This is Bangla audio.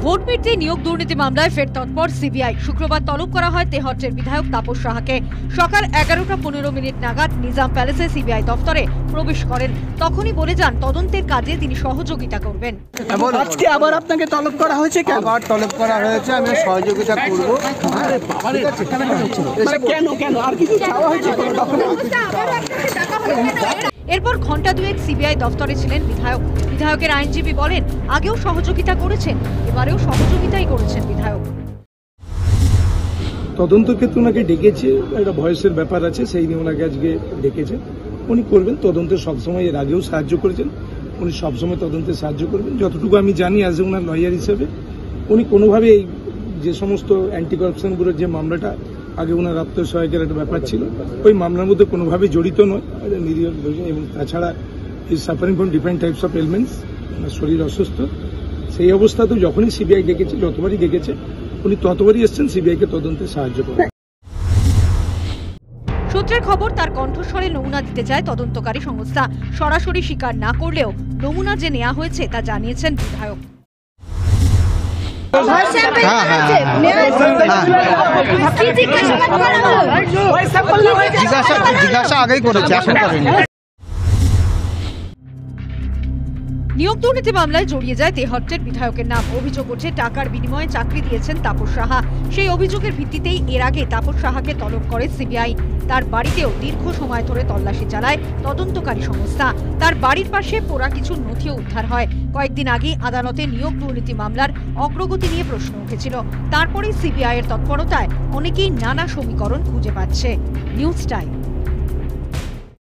ভোট মিটতে নিয়োগ দুর্নীতি মামলায় ফের তৎপর সিবিআই। শুক্রবার তলব করা হয় তেহট্টের বিধায়ক তাপস সাহাকে। সকাল 11:15 নাগাদ নিজাম প্যালেসে সিবিআই দফতরে প্রবেশ করেন। তখনই বলে যান তদন্তের কাজে তিনি সহযোগিতা করবেন। আজকে আবার আপনাকে তলব করা হয়েছে কেন? আবার তলব করা হয়েছে, আমি সহযোগিতা করব। কেন আর কিছু চাওয়া হয়েছে? এরপর ঘন্টা দুয়েক সিবিআই দফতরে ছিলেন বিধায়ক। বিধায়কের আইনজীবী বলেন আগেও সহযোগিতা করেছেন, এবারেও সহযোগিতাই করেছেন বিধায়ক। তদন্ত ক্ষেত্রে ওনাকে ডেকেছে, একটা ভয়েসের ব্যাপার আছে, সেই নিয়ে ওনাকে আজকে ডেকেছে। উনি করবেন তদন্তে, সবসময় এর আগেও সাহায্য করেছেন, উনি সবসময় তদন্তে সাহায্য করবেন। যতটুকু আমি জানি অ্যাজ এ ওনার লয়ার হিসেবে উনি কোনোভাবে এই যে সমস্ত অ্যান্টি কারাপশন ব্যুরোর যে মামলাটা আগে ওনার আত্মসহায়কের একটা ব্যাপার ছিল, ওই মামলার মধ্যে কোনোভাবে জড়িত নয় নিরীহ। এবং তাছাড়া is suffering from different types of elements, ওনার শরীর অসুস্থ। সেই অবস্থাতেও যখনই সিবিআই ডেকেছে, যতবারই ডেকেছে উনি ততবারই এসছেন সিবিআইকে তদন্তে সাহায্য করেন। সূত্রের খবর, তার কণ্ঠস্বরে নমুনা দিতে চায় তদন্তকারী সংস্থা। সরাসরি স্বীকার না করলেও নমুনা যে নেওয়া হয়েছে তা জানিয়েছেন বিধায়ক। জিজ্ঞাসা আগেই করেছে, এখন করেনি। নিয়োগ দুর্নীতি মামলায় জড়িয়ে যায় তেহট্টের বিধায়কের নাম। অভিযোগ ওঠে টাকার বিনিময়ে চাকরি দিয়েছেন তাপস সাহা। সেই অভিযোগের ভিত্তিতেই এর আগে তাপস সাহাকে তলব করে সিবিআই। তার বাড়িতেও দীর্ঘ সময় ধরে তল্লাশি চালায় তদন্তকারী সংস্থা। তার বাড়ির পাশে পোড়া কিছু নথিও উদ্ধার হয়। কয়েকদিন আগে আদালতে নিয়োগ দুর্নীতি মামলার অগ্রগতি নিয়ে প্রশ্ন উঠেছিল। তারপরে সিবিআই এর তৎপরতায় অনেকেই নানা সমীকরণ খুঁজে পাচ্ছে। News time.